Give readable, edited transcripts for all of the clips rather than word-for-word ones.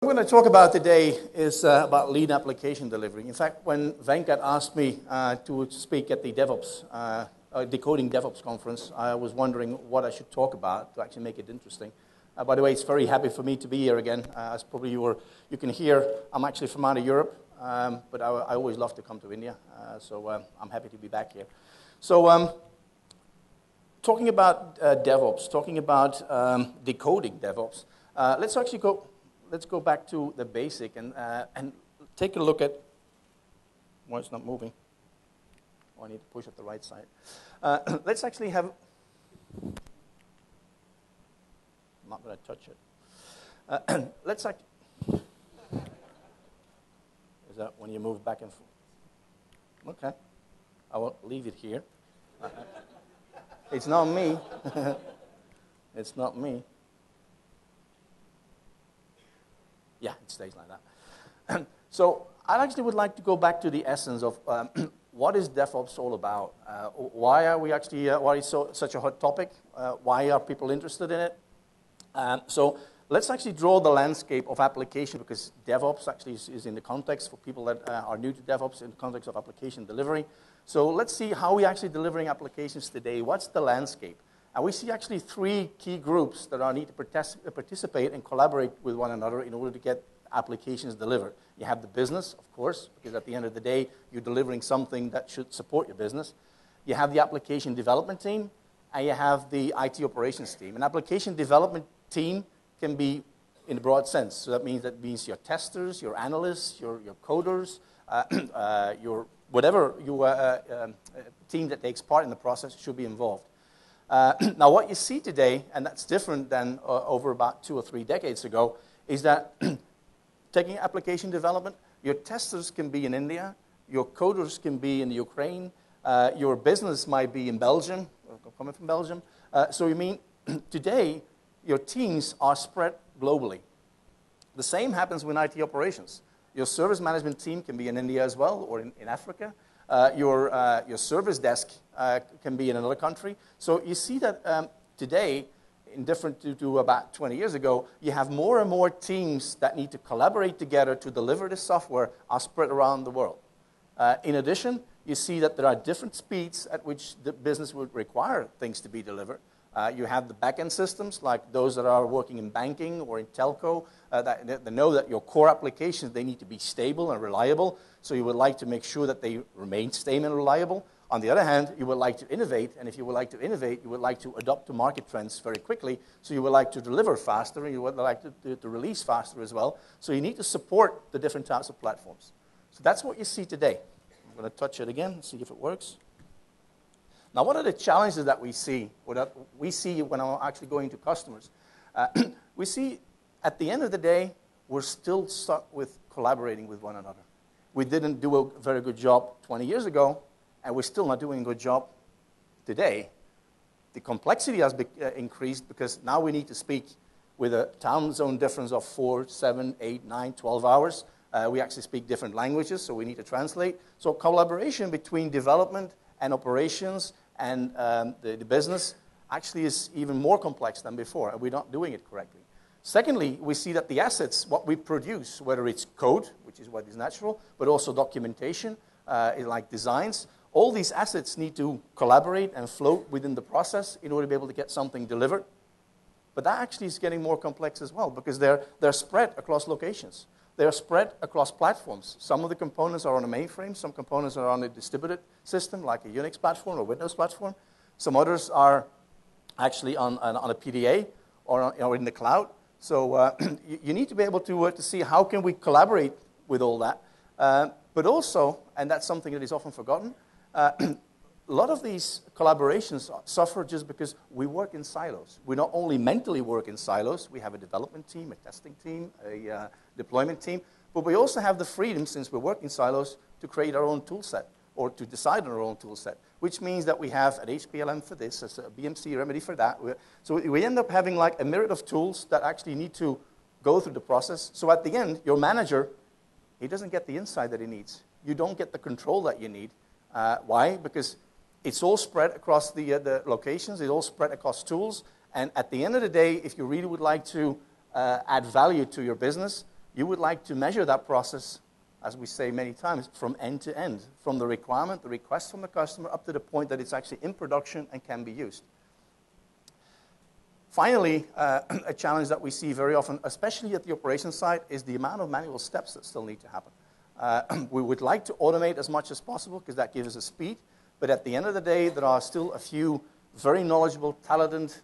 What I'm going to talk about today is about lean application delivery. In fact, when Venkat asked me to speak at the DevOps, Decoding DevOps conference, I was wondering what I should talk about to actually make it interesting. By the way, it's very happy for me to be here again. As probably you can hear, I'm actually from out of Europe, but I always love to come to India, so I'm happy to be back here. So talking about DevOps, talking about decoding DevOps, let's go back to the basic and take a look at why it's not moving. Oh, I need to push at the right side. Let's actually have. I'm not going to touch it. Let's actually. Is that when you move back and forth? Okay. I won't leave it here. It's not me. It's not me. Yeah, it stays like that. So I actually would like to go back to the essence of what is DevOps all about? Why are we actually? Why is such a hot topic? Why are people interested in it? So let's actually draw the landscape of application, because DevOps actually is in the context for people that are new to DevOps in the context of application delivery. So let's see how we're actually delivering applications today. What's the landscape? And we see actually three key groups that need to participate and collaborate with one another in order to get applications delivered. You have the business, of course, because at the end of the day, you're delivering something that should support your business. You have the application development team, and you have the IT operations team. An application development team can be in a broad sense. So that means your testers, your analysts, your coders, your whatever your team that takes part in the process should be involved. Now, what you see today, and that's different than over about 2 or 3 decades ago, is that taking application development, your testers can be in India, your coders can be in Ukraine, your business might be in Belgium, coming from Belgium. So you mean today, your teams are spread globally. The same happens with IT operations. Your service management team can be in India as well, or in Africa. Your service desk can be in another country. So you see that today, in different to about 20 years ago, you have more and more teams that need to collaborate together to deliver the software are spread around the world. In addition, you see that there are different speeds at which the business would require things to be delivered. You have the back-end systems, like those that are working in banking or in telco, that know that your core applications, they need to be stable and reliable. So you would like to make sure that they remain stable and reliable. On the other hand, you would like to innovate, and if you would like to innovate, you would like to adopt to market trends very quickly. So you would like to deliver faster, and you would like to release faster as well. So you need to support the different types of platforms. So that's what you see today. I'm going to touch it again, see if it works. Now, what are the challenges that we see, or that we see when I'm actually going to customers? We see, at the end of the day, we're still stuck with collaborating with one another. We didn't do a very good job 20 years ago, and we're still not doing a good job today. The complexity has increased because now we need to speak with a time zone difference of 4, 7, 8, 9, 12 hours. We actually speak different languages, so we need to translate. So collaboration between development and operations and the business actually is even more complex than before, and we're not doing it correctly. Secondly, we see that the assets, what we produce, whether it's code, which is what is natural, but also documentation, like designs, all these assets need to collaborate and float within the process in order to be able to get something delivered. But that actually is getting more complex as well, because they're spread across locations. They're spread across platforms. Some of the components are on a mainframe. Some components are on a distributed system, like a Unix platform or Windows platform. Some others are actually on a PDA or in the cloud. So you need to be able to see how can we collaborate with all that. But also, and that's something that is often forgotten, a lot of these collaborations suffer just because we work in silos. We not only mentally work in silos, we have a development team, a testing team, a deployment team, but we also have the freedom, since we work in silos, to create our own tool set or to decide on our own tool set, which means that we have an HPLM for this, a BMC remedy for that. So we end up having like a myriad of tools that actually need to go through the process. So at the end, your manager, he doesn't get the insight that he needs. You don't get the control that you need. Why? Because it's all spread across the locations. It's all spread across tools. And at the end of the day, if you really would like to add value to your business, you would like to measure that process, as we say many times, from end to end, from the requirement, the request from the customer, up to the point that it's actually in production and can be used. Finally, a challenge that we see very often, especially at the operations side, is the amount of manual steps that still need to happen. We would like to automate as much as possible because that gives us a speed, but at the end of the day, there are still a few very knowledgeable, talented,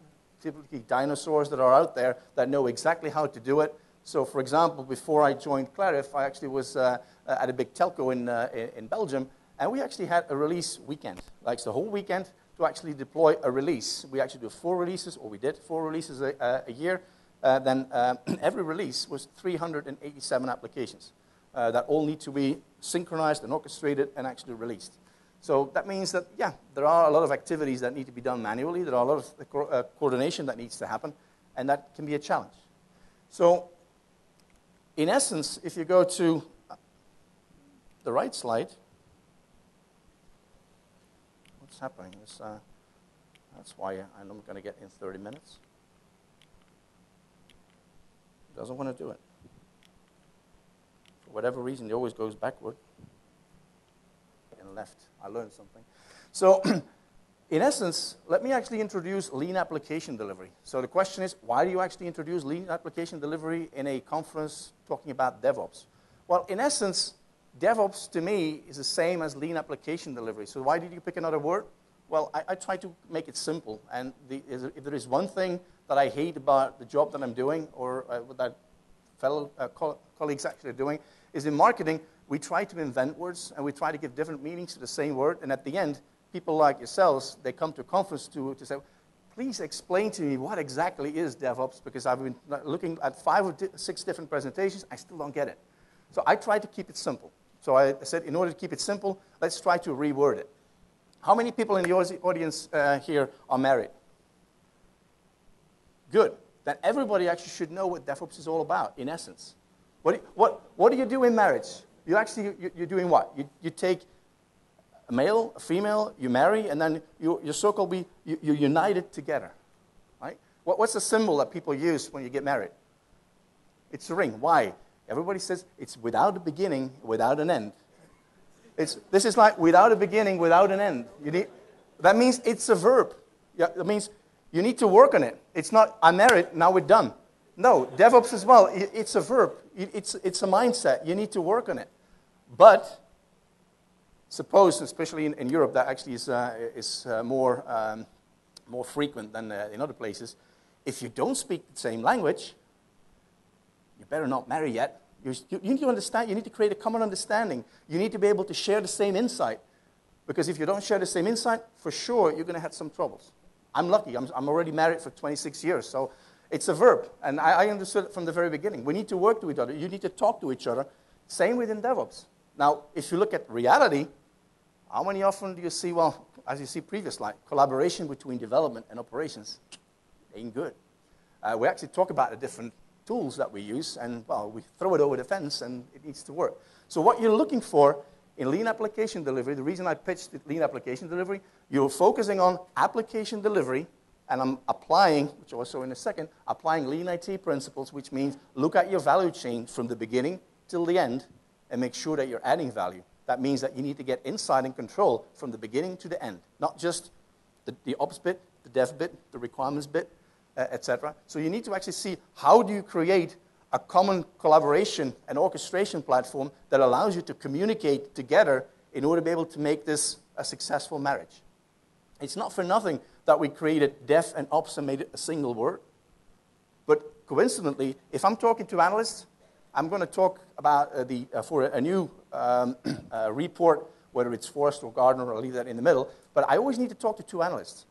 typically dinosaurs that are out there that know exactly how to do it. So, for example, before I joined Clarif, I actually was at a big telco in Belgium, and we actually had a release weekend, like the whole weekend, to actually deploy a release. We actually do 4 releases, or we did 4 releases a year. Then every release was 387 applications that all need to be synchronized and orchestrated and actually released. So that means that, yeah, there are a lot of activities that need to be done manually. There are a lot of coordination that needs to happen, and that can be a challenge. So in essence, if you go to the right slide, what's happening? That's why I'm going to get in 30 minutes. It doesn't want to do it. For whatever reason, it always goes backward and left. I learned something. So in essence, let me actually introduce lean application delivery. So the question is, why do you actually introduce lean application delivery in a conference talking about DevOps? Well, in essence, DevOps to me is the same as lean application delivery. So why did you pick another word? Well, I try to make it simple. And if there is one thing that I hate about the job that I'm doing, or what that fellow colleagues actually are doing, is in marketing, we try to invent words, and we try to give different meanings to the same word. And at the end, people like yourselves, they come to a conference to say, please explain to me what exactly is DevOps, because I've been looking at 5 or 6 different presentations, I still don't get it. So I try to keep it simple. So I said, in order to keep it simple, let's try to reword it. How many people in the audience here are married? Good. Then everybody actually should know what DevOps is all about, in essence. What do you do in marriage? You're doing what? You take a male, a female, you marry, and then your circle will be, you're united together. Right? What's the symbol that people use when you get married? It's a ring. Why? Everybody says it's without a beginning, without an end. This is like without a beginning, without an end. That means it's a verb. Yeah, that means you need to work on it. It's not, I'm married, now we're done. No, DevOps as well, it's a verb. It's a mindset. You need to work on it. But suppose, especially in Europe, that actually is more frequent than in other places. If you don't speak the same language, you better not marry yet. You need to understand. You need to create a common understanding. You need to be able to share the same insight. Because if you don't share the same insight, for sure, you're going to have some troubles. I'm lucky. I'm already married for 26 years. So it's a verb. And I understood it from the very beginning. We need to work to each other. You need to talk to each other. Same within DevOps. Now, if you look at reality, how many often do you see, well, as you see previous slide, collaboration between development and operations ain't good. We actually talk about the different tools that we use, and, well, we throw it over the fence, and it needs to work. So what you're looking for in lean application delivery, the reason I pitched lean application delivery, you're focusing on application delivery, and I'm applying, which also in a second, applying lean IT principles, which means look at your value chain from the beginning till the end and make sure that you're adding value. That means that you need to get insight and control from the beginning to the end, not just the ops bit, the dev bit, the requirements bit, etc. So you need to actually see how do you create a common collaboration and orchestration platform that allows you to communicate together in order to be able to make this a successful marriage. It's not for nothing that we created dev and ops and made it a single word. But coincidentally, if I'm talking to analysts, I'm going to talk about for a new report, whether it's Forrester or Gardner, I'll leave that in the middle, but I always need to talk to 2 analysts.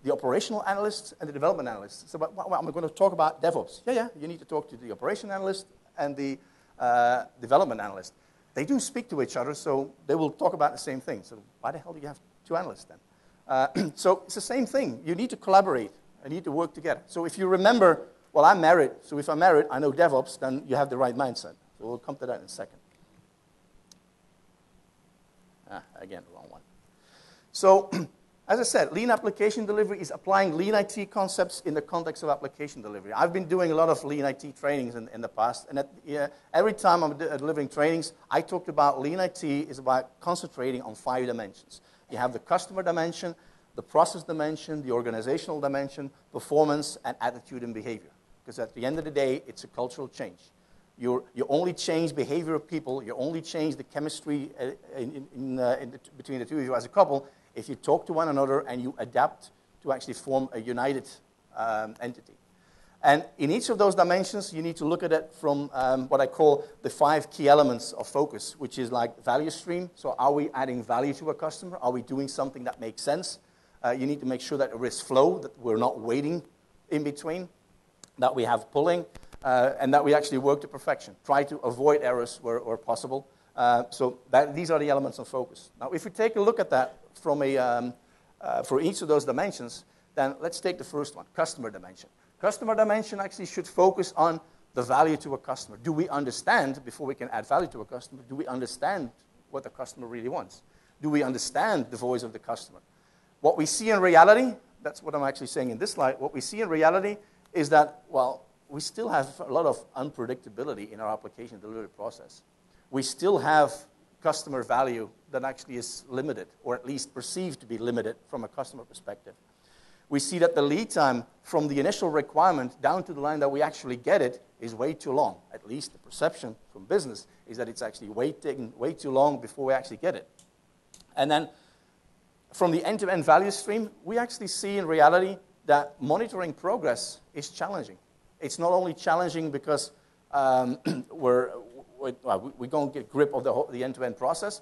The operational analyst and the development analyst. So I'm going to talk about DevOps. Yeah, you need to talk to the operation analyst and the development analyst. They do speak to each other, so they will talk about the same thing. So why the hell do you have 2 analysts then? So it's the same thing. You need to collaborate. You need to work together. So if you remember, well, I'm married, so if I'm married, I know DevOps, then you have the right mindset. So we'll come to that in a second. Again, the wrong one. So as I said, lean application delivery is applying lean IT concepts in the context of application delivery. I've been doing a lot of lean IT trainings in the past, and every time I'm delivering trainings, I talked about lean IT is about concentrating on 5 dimensions. You have the customer dimension, the process dimension, the organizational dimension, performance, and attitude and behavior. Because at the end of the day, it's a cultural change. You only change behavior of people, you only change the chemistry between the two of you as a couple if you talk to one another and you adapt to actually form a united entity. And in each of those dimensions, you need to look at it from what I call the 5 key elements of focus, which is like value stream. So are we adding value to a customer? Are we doing something that makes sense? You need to make sure that there is flow, that we're not waiting in between, that we have pulling, and that we actually work to perfection. Try to avoid errors where possible. These are the elements of focus. Now, if we take a look at that from for each of those dimensions, then let's take the first one, customer dimension. Customer dimension actually should focus on the value to a customer. Do we understand, before we can add value to a customer, do we understand what the customer really wants? Do we understand the voice of the customer? What we see in reality, that's what I'm actually saying in this slide, what we see in reality is that, well, we still have a lot of unpredictability in our application delivery process. We still have customer value that actually is limited, or at least perceived to be limited from a customer perspective. We see that the lead time from the initial requirement down to the line that we actually get it is way too long. At least the perception from business is that it's actually taking way too long before we actually get it. And then from the end-to-end value stream, we actually see in reality that monitoring progress is challenging. It's not only challenging because we don't get grip of the end-to-end process,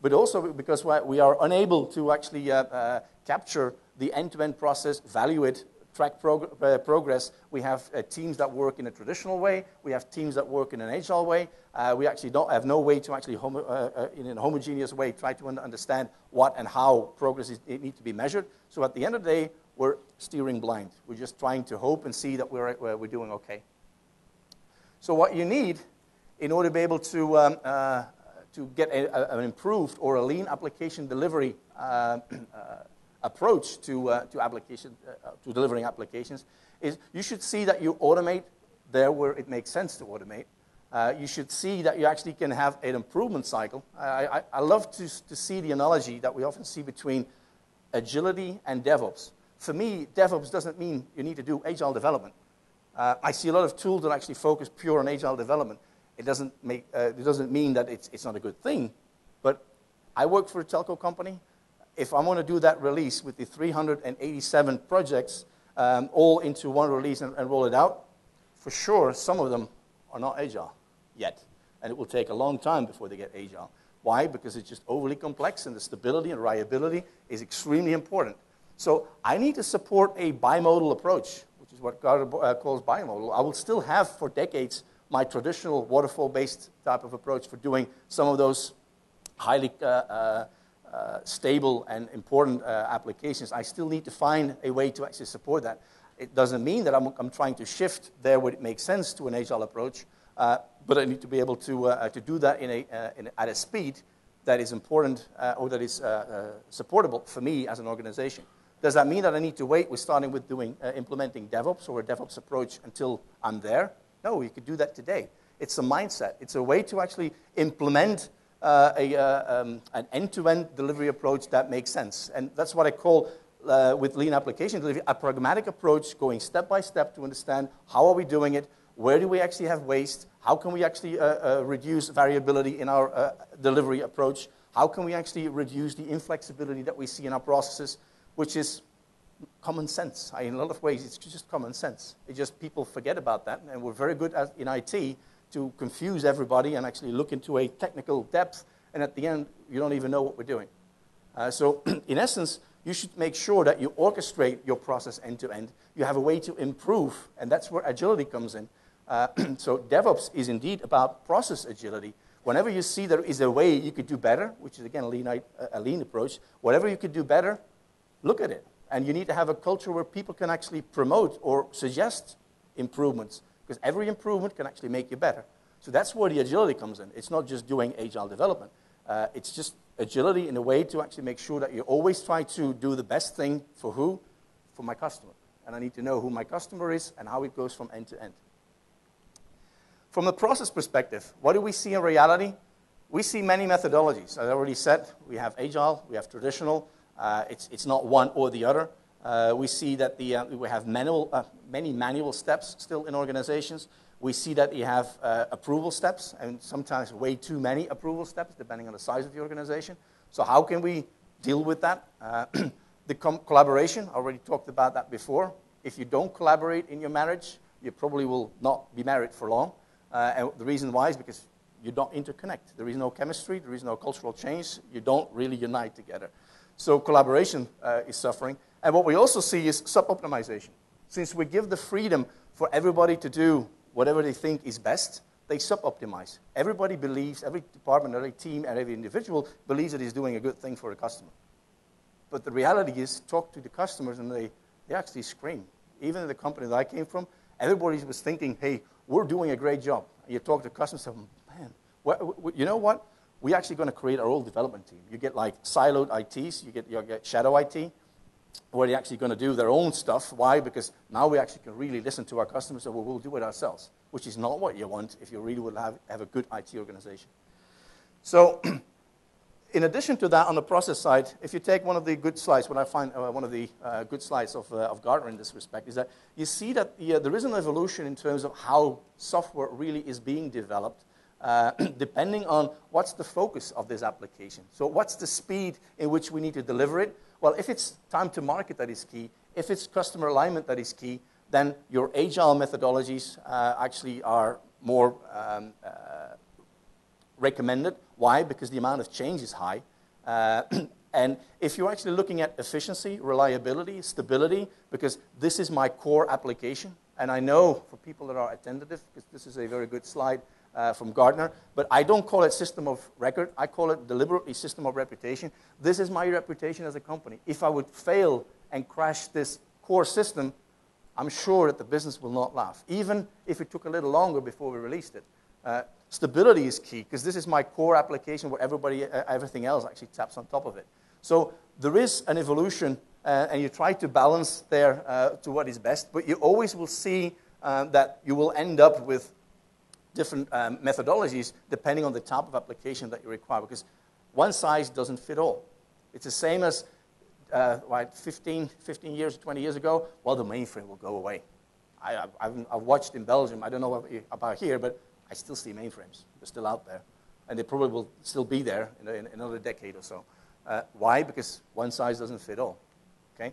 but also because we are unable to actually capture the end-to-end process, value it, track progress. We have teams that work in a traditional way. We have teams that work in an agile way. We actually don't have no way to actually, in a homogeneous way, try to understand what and how progress needs to be measured. So at the end of the day, we're steering blind. We're just trying to hope and see that we're doing okay. So what you need in order to be able to get an improved or a lean application delivery approach to delivering applications is you should see that you automate there where it makes sense to automate. You should see that you actually can have an improvement cycle. I love to see the analogy that we often see between agility and DevOps. For me, DevOps doesn't mean you need to do agile development. I see a lot of tools that actually focus pure on agile development. It doesn't mean that it's not a good thing, but I work for a telco company. If I want to do that release with the 387 projects all into one release and roll it out, for sure, some of them are not agile yet. And it will take a long time before they get agile. Why? Because it's just overly complex, and the stability and reliability is extremely important. So I need to support a bimodal approach, which is what God calls bimodal. I will still have for decades my traditional waterfall-based type of approach for doing some of those highly stable and important applications. I still need to find a way to actually support that. It doesn't mean that I'm trying to shift there where it makes sense to an agile approach, but I need to be able to do that at a speed that is important or that is supportable for me as an organization. Does that mean that I need to wait with starting with implementing DevOps or a DevOps approach until I'm there? No, you could do that today. It's a mindset. It's a way to actually implement an end-to-end delivery approach that makes sense. And that's what I call, with lean application delivery, a pragmatic approach, going step by step to understand how are we doing it, where do we actually have waste, how can we actually reduce variability in our delivery approach, how can we actually reduce the inflexibility that we see in our processes, which is common sense. In a lot of ways, it's just common sense. It's just people forget about that, and we're very good in IT to confuse everybody and actually look into a technical depth, and at the end, you don't even know what we're doing. So in essence, you should make sure that you orchestrate your process end to end. You have a way to improve, and that's where agility comes in. So DevOps is indeed about process agility. Whenever you see there is a way you could do better, which is again a lean approach, whatever you could do better, look at it. And you need to have a culture where people can actually promote or suggest improvements, because every improvement can actually make you better. So that's where the agility comes in. It's not just doing agile development. It's just agility in a way to actually make sure that you always try to do the best thing for who? For my customer. And I need to know who my customer is and how it goes from end to end. From a process perspective, what do we see in reality? We see many methodologies. As I already said, we have agile, we have traditional. It's not one or the other. We see that we have many manual steps still in organizations. We see that you have approval steps, and sometimes way too many approval steps, depending on the size of the organization. So how can we deal with that? The collaboration, I already talked about that before. If you don't collaborate in your marriage, you probably will not be married for long. And the reason why is because you don't interconnect. There is no chemistry, there is no cultural change. You don't really unite together. So collaboration is suffering. And what we also see is sub-optimization. Since we give the freedom for everybody to do whatever they think is best, they sub-optimize. Everybody believes, every department, every team, and every individual believes that he's doing a good thing for the customer. But the reality is, talk to the customers and they actually scream. Even in the company that I came from, everybody was thinking, hey, we're doing a great job. And you talk to customers and say, man, you know what? We're actually going to create our own development team. You get like siloed ITs, you get shadow IT, where they're actually going to do their own stuff. Why? Because now we actually can really listen to our customers and we'll do it ourselves, which is not what you want if you really would have a good IT organization. So in addition to that, on the process side, if you take one of the good slides, what I find one of the good slides of Gartner in this respect is that you see that there is an evolution in terms of how software really is being developed, depending on what's the focus of this application. So what's the speed in which we need to deliver it? Well, if it's time to market that is key, if it's customer alignment that is key, then your agile methodologies actually are more recommended. Why? Because the amount of change is high. And if you're actually looking at efficiency, reliability, stability, because this is my core application, and I know for people that are attentive, because this is a very good slide from Gartner, but I don't call it system of record. I call it deliberately system of reputation. This is my reputation as a company. If I would fail and crash this core system, I'm sure that the business will not laugh, even if it took a little longer before we released it. Stability is key, because this is my core application where everything else actually taps on top of it. So there is an evolution, and you try to balance there to what is best, but you always will see that you will end up with different methodologies depending on the type of application that you require, because one size doesn't fit all. It's the same as 15 years, 20 years ago, well, the mainframe will go away. I've watched in Belgium, I don't know about here, but I still see mainframes. They're still out there. And they probably will still be there in another decade or so. Why? Because one size doesn't fit all. Okay?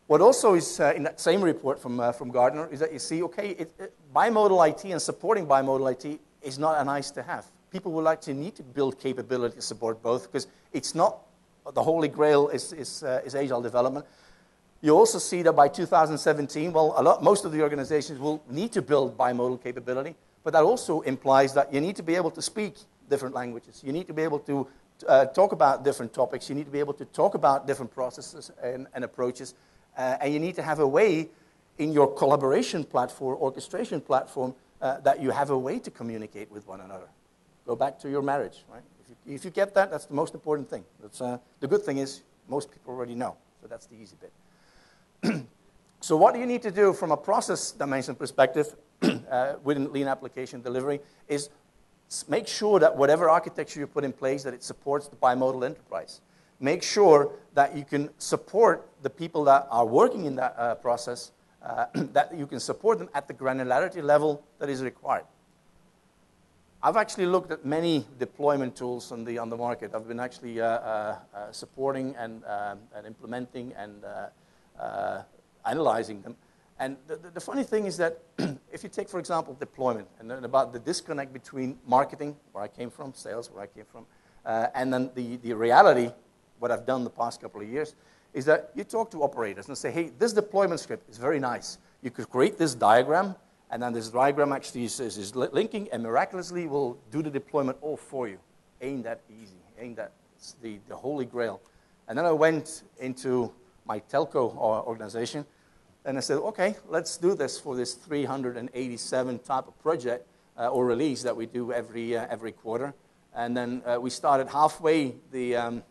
What also is in that same report from Gartner is that you see, okay, bimodal IT and supporting bimodal IT is not a nice to have. People will actually need to build capability to support both, because it's not the holy grail is agile development. You also see that by 2017, well, most of the organizations will need to build bimodal capability, but that also implies that you need to be able to speak different languages. You need to be able to talk about different topics. You need to be able to talk about different processes and approaches. And you need to have a way in your collaboration platform, orchestration platform, that you have a way to communicate with one another. Go back to your marriage, right? If you get that, that's the most important thing. The good thing is most people already know, so that's the easy bit. So what do you need to do from a process dimension perspective within lean application delivery is make sure that whatever architecture you put in place, that it supports the bimodal enterprise. Make sure that you can support the people that are working in that process, that you can support them at the granularity level that is required. I've actually looked at many deployment tools on the market. I've been actually supporting and implementing and analyzing them. And the funny thing is that if you take, for example, deployment, and then about the disconnect between marketing, where I came from, sales, where I came from, and then the reality, what I've done the past couple of years, is that you talk to operators and say, hey, this deployment script is very nice. You could create this diagram, and then this diagram actually is linking, and miraculously will do the deployment all for you. Ain't that easy? Ain't that the holy grail? And then I went into my telco organization, and I said, okay, let's do this for this 387 type of project or release that we do every quarter. And then we started halfway the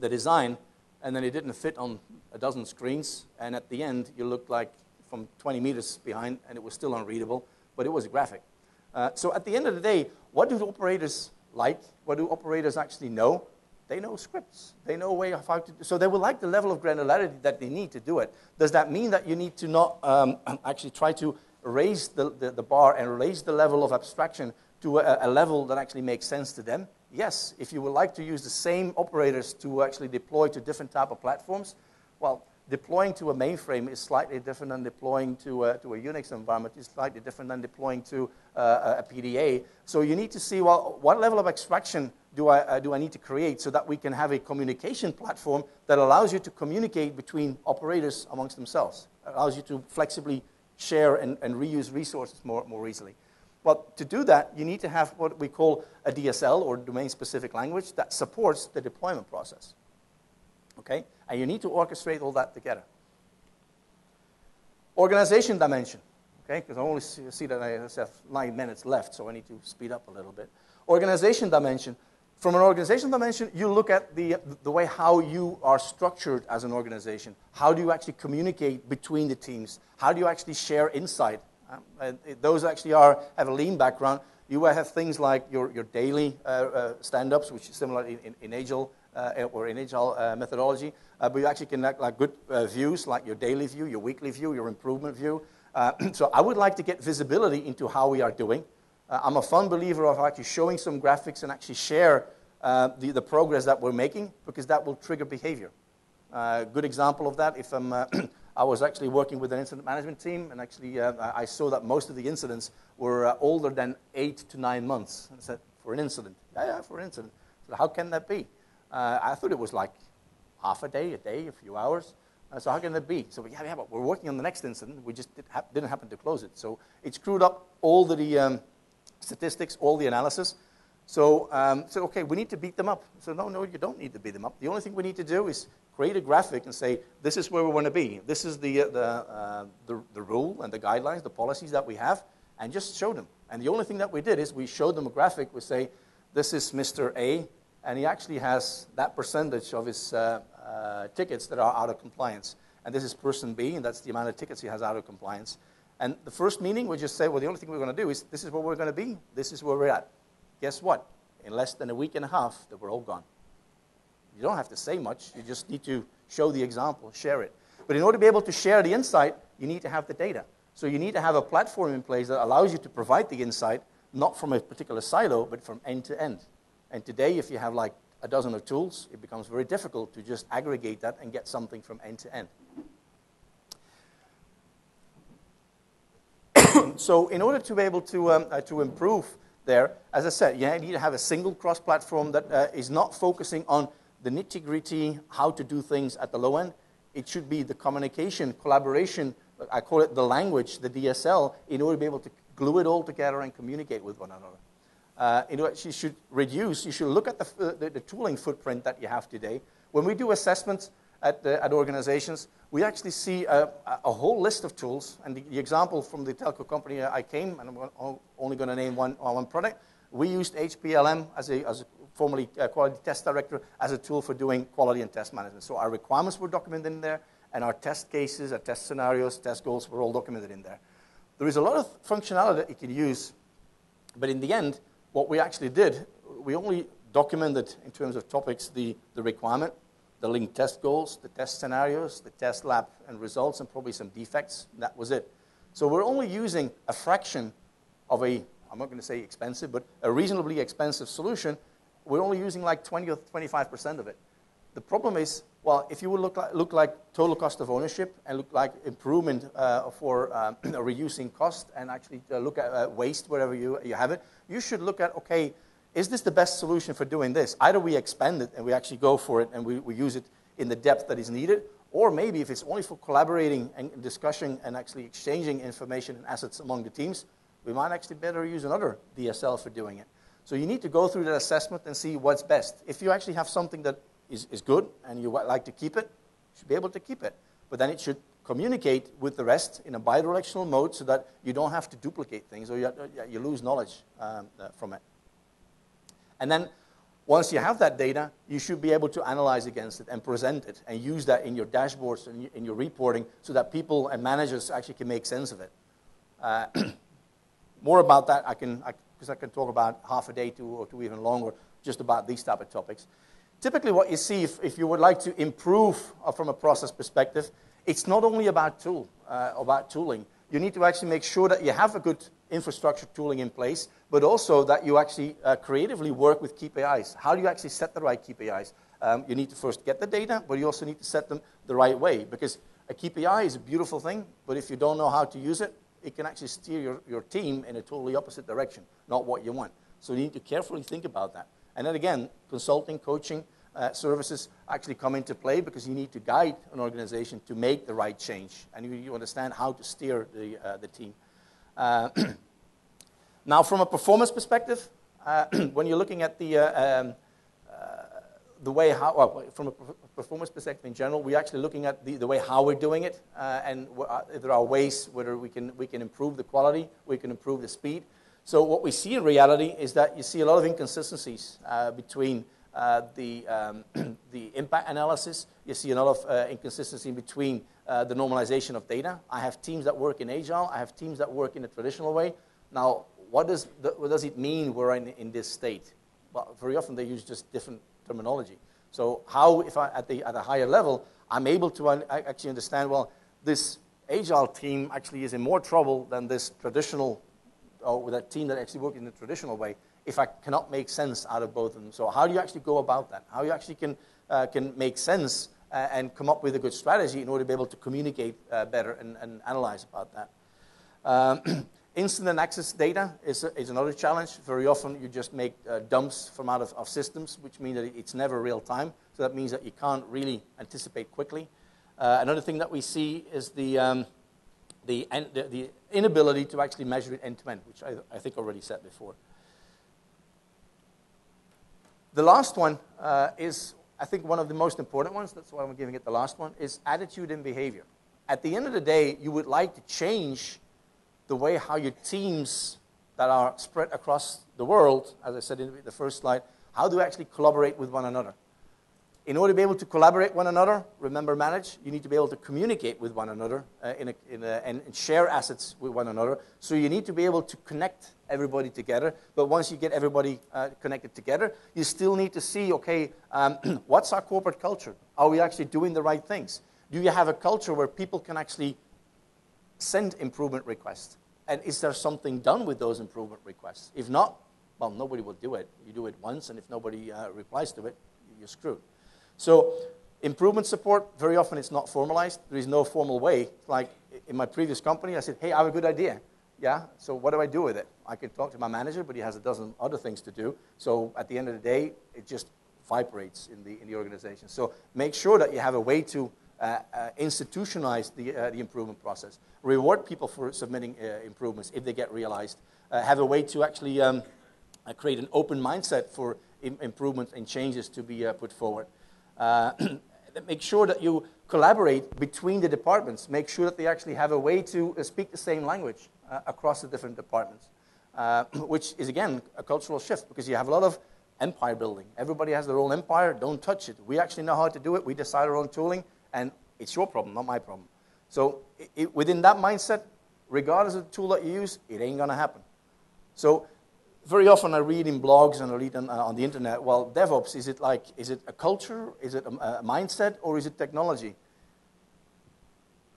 design, and then it didn't fit on a dozen screens. And at the end, you looked like from 20 meters behind, and it was still unreadable, but it was a graphic. So at the end of the day, what do operators like? What do operators actually know? They know scripts. They know a way of how to do. So they will like the level of granularity that they need to do it. Does that mean that you need to not actually try to raise the bar and raise the level of abstraction to a level that actually makes sense to them? Yes. If you would like to use the same operators to actually deploy to different type of platforms, well, deploying to a mainframe is slightly different than deploying to a Unix environment. It's slightly different than deploying to a PDA. So you need to see, well, what level of abstraction do I need to create so that we can have a communication platform that allows you to communicate between operators amongst themselves, allows you to flexibly share and reuse resources more easily. Well, to do that, you need to have what we call a DSL, or domain-specific language, that supports the deployment process. Okay? And you need to orchestrate all that together. Organization dimension. Okay? Because I only see that I have 9 minutes left, so I need to speed up a little bit. Organization dimension. From an organization dimension, you look at the way how you are structured as an organization. How do you actually communicate between the teams? How do you actually share insight? Those actually have a lean background. You will have things like your daily stand-ups, which is similar in Agile or in Agile methodology. But you actually can have like good views, like your daily view, your weekly view, your improvement view. So I would like to get visibility into how we are doing. I'm a firm believer of actually showing some graphics and actually share the progress that we're making, because that will trigger behavior. Good example of that, if I was actually working with an incident management team, and actually I saw that most of the incidents were older than 8 to 9 months. I said, for an incident? Yeah, for an incident. So how can that be? I thought it was like half a day, a few hours. So how can that be? So yeah, but we're working on the next incident. We just didn't happen to close it. So it screwed up all the statistics, all the analysis. So, okay, we need to beat them up. So no, you don't need to beat them up. The only thing we need to do is create a graphic and say, this is where we want to be. This is the rule and the guidelines, the policies that we have, and just show them. And the only thing that we did is we showed them a graphic. We say, this is Mr. A, and he actually has that percentage of his tickets that are out of compliance. And this is person B, and that's the amount of tickets he has out of compliance. And the first meeting, we just say, well, the only thing we're going to do is, this is where we're going to be. This is where we're at. Guess what? In less than a week and a half, they were all gone. You don't have to say much. You just need to show the example, share it. But in order to be able to share the insight, you need to have the data. So you need to have a platform in place that allows you to provide the insight, not from a particular silo, but from end to end. And today, if you have like a dozen of tools, it becomes very difficult to just aggregate that and get something from end to end. So in order to be able to improve there, as I said, you need to have a single cross-platform that is not focusing on the nitty-gritty, how to do things at the low end. It should be the communication, collaboration, I call it the language, the DSL, in order to be able to glue it all together and communicate with one another. You should reduce, you should look at the tooling footprint that you have today. When we do assessments at organizations, we actually see a whole list of tools. And the example from the telco company I came, and I'm only going to name one product, we used HPLM as a formerly quality test director as a tool for doing quality and test management. So our requirements were documented in there, and our test cases, our test scenarios, test goals were all documented in there. There is a lot of functionality that you can use, but in the end, what we actually did, we only documented in terms of topics the requirement, the linked test goals, the test scenarios, the test lab and results, and probably some defects. That was it. So we're only using a fraction of I'm not going to say expensive, but a reasonably expensive solution. We're only using like 20 or 25% of it. The problem is, well, if you would look like total cost of ownership and look like improvement for reducing cost, and actually look at waste wherever you have it, you should look at, okay, is this the best solution for doing this? Either we expand it and we actually go for it and we use it in the depth that is needed, or maybe if it's only for collaborating and discussing and actually exchanging information and assets among the teams, we might actually better use another DSL for doing it. So you need to go through that assessment and see what's best. If you actually have something that is good and you like to keep it, you should be able to keep it. But then it should communicate with the rest in a bidirectional mode so that you don't have to duplicate things or you lose knowledge from it. And then once you have that data, you should be able to analyze against it and present it and use that in your dashboards and in your reporting so that people and managers actually can make sense of it. More about that, because I can talk about half a day or two even longer just about these type of topics. Typically what you see, if you would like to improve from a process perspective, it's not only about tooling. You need to actually make sure that you have a good infrastructure tooling in place, but also that you actually creatively work with KPIs. How do you actually set the right KPIs? You need to first get the data, but you also need to set them the right way, because a KPI is a beautiful thing, but if you don't know how to use it, it can actually steer your team in a totally opposite direction, not what you want. So you need to carefully think about that. And then again, consulting, coaching, services actually come into play because you need to guide an organization to make the right change, and you understand how to steer the team. Now, from a performance perspective, when you're looking at the way how, well, from a performance perspective in general, we're actually looking at the way how we're doing it, and if there are ways whether we can improve the quality, we can improve the speed. So what we see in reality is that you see a lot of inconsistencies between the impact analysis. You see a lot of inconsistency between the normalization of data. I have teams that work in Agile. I have teams that work in a traditional way. Now, what does it mean we're in this state? Well, very often they use just different terminology. So how, if I at a higher level, I'm able to actually understand, well, this Agile team actually is in more trouble than this traditional, or with that team that actually works in the traditional way, if I cannot make sense out of both of them. So how do you actually go about that? How you actually can make sense and come up with a good strategy in order to be able to communicate better and analyze about that. Incident access data is another challenge. Very often you just make dumps from out of systems, which means that it's never real time. So that means that you can't really anticipate quickly. Another thing that we see is the inability to actually measure it end-to-end, which I think I already said before. The last one is, I think, one of the most important ones. That's why I'm giving it the last one, is attitude and behavior. At the end of the day, you would like to change the way how your teams that are spread across the world, as I said in the first slide, how do you actually collaborate with one another? In order to be able to collaborate one another, remember, manage, you need to be able to communicate with one another and share assets with one another. So you need to be able to connect everybody together. But once you get everybody connected together, you still need to see, okay, what's our corporate culture? Are we actually doing the right things? Do you have a culture where people can actually send improvement requests? And is there something done with those improvement requests? If not, well, nobody will do it. You do it once, and if nobody replies to it, you're screwed. So improvement support, very often it's not formalized. There is no formal way. Like in my previous company, I said, hey, I have a good idea. Yeah, so what do I do with it? I can talk to my manager, but he has a dozen other things to do. So at the end of the day, it just vibrates in the organization. So make sure that you have a way to institutionalize the improvement process. Reward people for submitting improvements if they get realized. Have a way to actually create an open mindset for improvements and changes to be put forward. Make sure that you collaborate between the departments. Make sure that they actually have a way to speak the same language across the different departments, which is, again, a cultural shift because you have a lot of empire building. Everybody has their own empire. Don't touch it. We actually know how to do it. We decide our own tooling, and it's your problem, not my problem. So within that mindset, regardless of the tool that you use, it ain't going to happen. So very often I read in blogs and I read on the internet, well, DevOps, is it a culture, is it a mindset, or is it technology?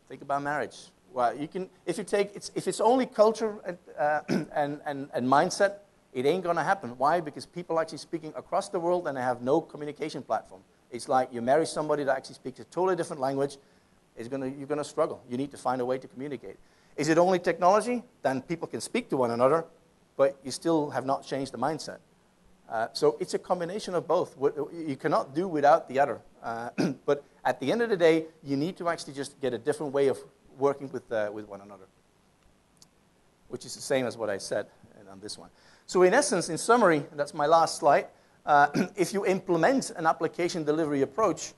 Think about marriage. Well, you can, if it's only culture and mindset, it ain't going to happen. Why? Because people are actually speaking across the world and they have no communication platform. It's like you marry somebody that actually speaks a totally different language, you're going to struggle. You need to find a way to communicate. Is it only technology? Then people can speak to one another, but you still have not changed the mindset. So it's a combination of both. You cannot do without the other. But at the end of the day, you need to actually just get a different way of working with one another, which is the same as what I said on this one. So in essence, in summary, and that's my last slide, if you implement an application delivery approach,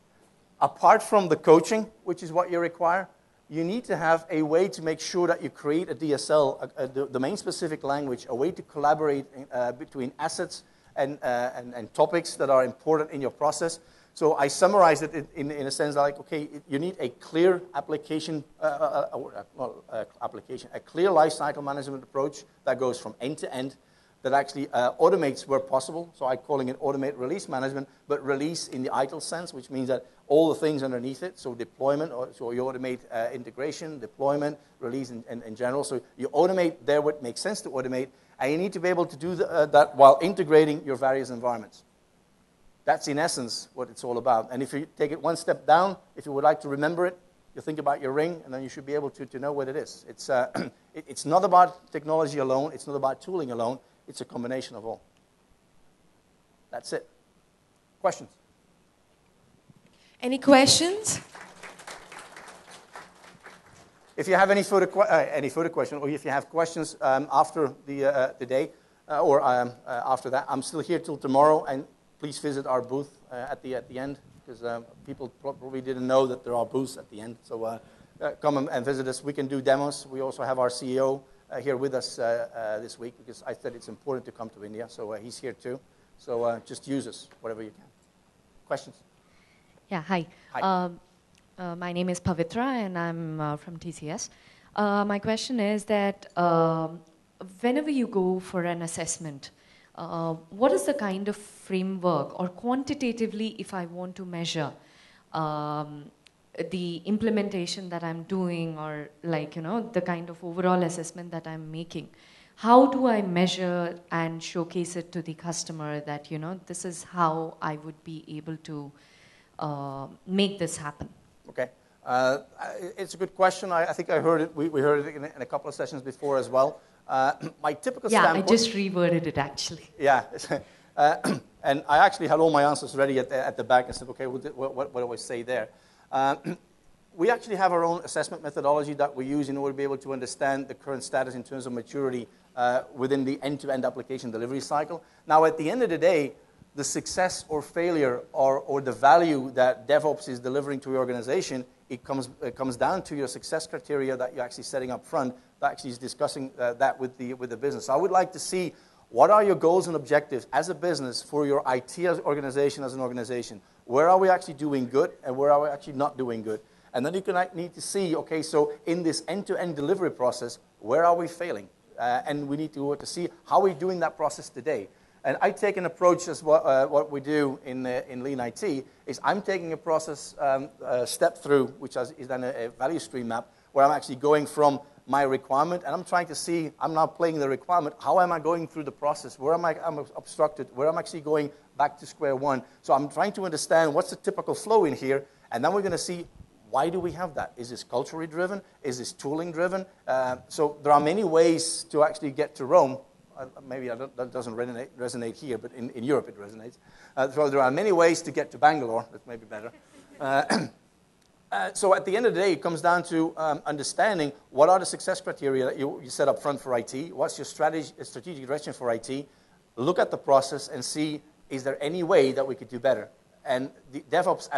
apart from the coaching, which is what you require, you need to have a way to make sure that you create a DSL, a domain-specific language, a way to collaborate between assets, and topics that are important in your process. So I summarized it in a sense like, okay, you need a clear application, a clear lifecycle management approach that goes from end to end, that actually automates where possible. So I'm calling it automate release management, but release in the ITIL sense, which means that all the things underneath it, so deployment, so you automate integration, deployment, release in general. So you automate there what makes sense to automate, and you need to be able to do that while integrating your various environments. That's in essence what it's all about. And if you take it one step down, if you would like to remember it, you think about your ring, and then you should be able to know what it is. It's not about technology alone. It's not about tooling alone. It's a combination of all. That's it. Questions? Any questions? If you have any further questions, or if you have questions after the day, or after that, I'm still here till tomorrow, and please visit our booth at the end, because people probably didn't know that there are booths at the end. So come and visit us. We can do demos. We also have our CEO here with us this week, because I said it's important to come to India. So he's here too. So just use us, whatever you can. Questions? Yeah, hi. Hi. My name is Pavitra, and I'm from TCS. My question is that whenever you go for an assessment, what is the kind of framework, or quantitatively, if I want to measure the implementation that I'm doing, or like, the kind of overall assessment that I'm making, how do I measure and showcase it to the customer that, this is how I would be able to make this happen? Okay. It's a good question. I think I heard it. We heard it in a couple of sessions before as well. My typical standpoint... I just reworded it, actually. Yeah. And I actually had all my answers ready at the back and said, okay, what do I say there? We actually have our own assessment methodology that we use in order to be able to understand the current status in terms of maturity within the end-to-end application delivery cycle. Now, at the end of the day, the success or failure or the value that DevOps is delivering to your organization, it comes down to your success criteria that you're actually setting up front, that actually is discussing that with the business. So I would like to see what are your goals and objectives as a business for your IT organization as an organization. Where are we actually doing good, and where are we actually not doing good? And then you need to see, okay, so in this end-to-end delivery process, where are we failing? And we need to see how we're doing that process today. And I take an approach as what we do in Lean IT, is I'm taking a process step through, which is then a value stream map, where I'm actually going from my requirement, and I'm trying to see, I'm now playing the requirement, how am I going through the process? Where am I'm obstructed? Where I'm actually going back to square one? So I'm trying to understand what's the typical flow in here, and then we're going to see, why do we have that? Is this culturally driven? Is this tooling driven? So there are many ways to actually get to Rome. Maybe that doesn't resonate here, but in Europe it resonates. So there are many ways to get to Bangalore. That's maybe better. So at the end of the day, it comes down to understanding what are the success criteria that you set up front for IT, what's your strategic direction for IT, look at the process and see, is there any way that we could do better? And the DevOps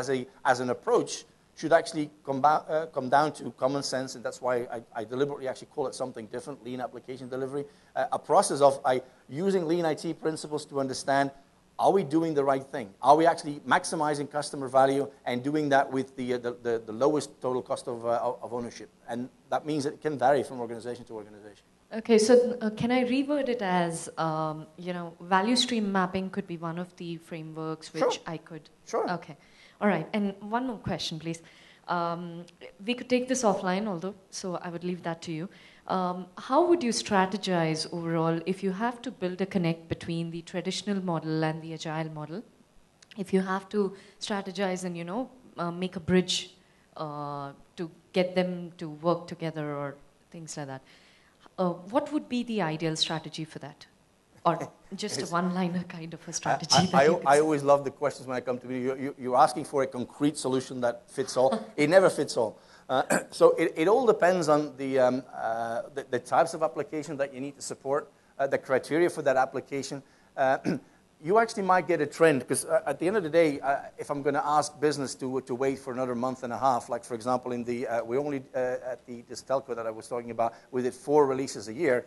as an approach should actually come down to common sense, and that's why I deliberately actually call it something different, Lean Application Delivery, a process of using Lean IT principles to understand, are we doing the right thing? Are we actually maximizing customer value and doing that with the lowest total cost of ownership? And that means that it can vary from organization to organization. Okay, so can I reword it as, value stream mapping could be one of the frameworks which Sure. I could... Sure. Okay. All right, and one more question, please. We could take this offline, although, so I would leave that to you. How would you strategize overall if you have to build a connect between the traditional model and the agile model? If you have to strategize and, make a bridge to get them to work together or things like that, what would be the ideal strategy for that? Or just a one-liner kind of a strategy? I always love the questions when I come to you. You're asking for a concrete solution that fits all. It never fits all. So it all depends on the types of application that you need to support, the criteria for that application. You actually might get a trend, because at the end of the day, if I'm going to ask business to wait for another month and a half, like for example we only, at this telco that I was talking about, we did 4 releases a year.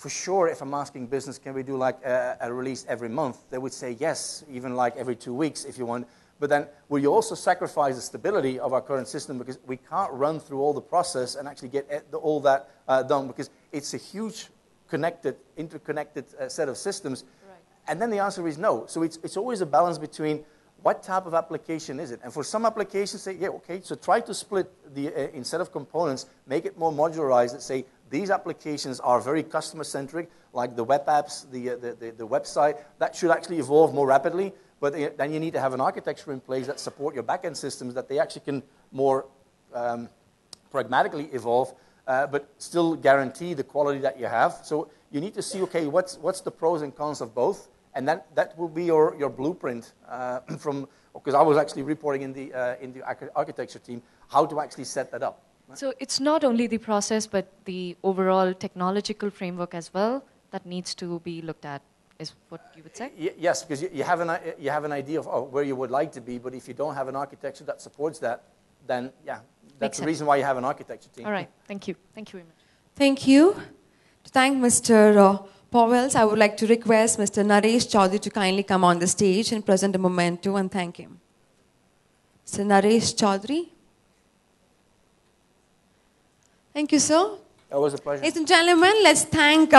for sure, if I'm asking business, can we do like a release every month? They would say yes, even like every 2 weeks if you want. But then will you also sacrifice the stability of our current system because we can't run through all the process and actually get all that done because it's a huge interconnected set of systems. Right. And then the answer is no. So it's always a balance between what type of application is it? And for some applications, say, yeah, okay, so try to split the, instead of components, make it more modularized and say, these applications are very customer-centric, like the web apps, the website. That should actually evolve more rapidly. But then you need to have an architecture in place that support your back-end systems that they actually can more pragmatically evolve, but still guarantee the quality that you have. So you need to see, okay, what's the pros and cons of both? And that will be your blueprint because I was actually reporting in the architecture team, how to actually set that up. So it's not only the process, but the overall technological framework as well that needs to be looked at, is what you would say? Yes, because you have an idea of where you would like to be, but if you don't have an architecture that supports that, then yeah, that's the reason why you have an architecture team. All right, thank you. Thank you very much. Thank you. To thank Mr. Powell, I would like to request Mr. Naresh Chaudhary to kindly come on the stage and present a memento and thank him. Mr. Naresh Chaudhary. Thank you, sir. It was a pleasure. Ladies and gentlemen, let's thank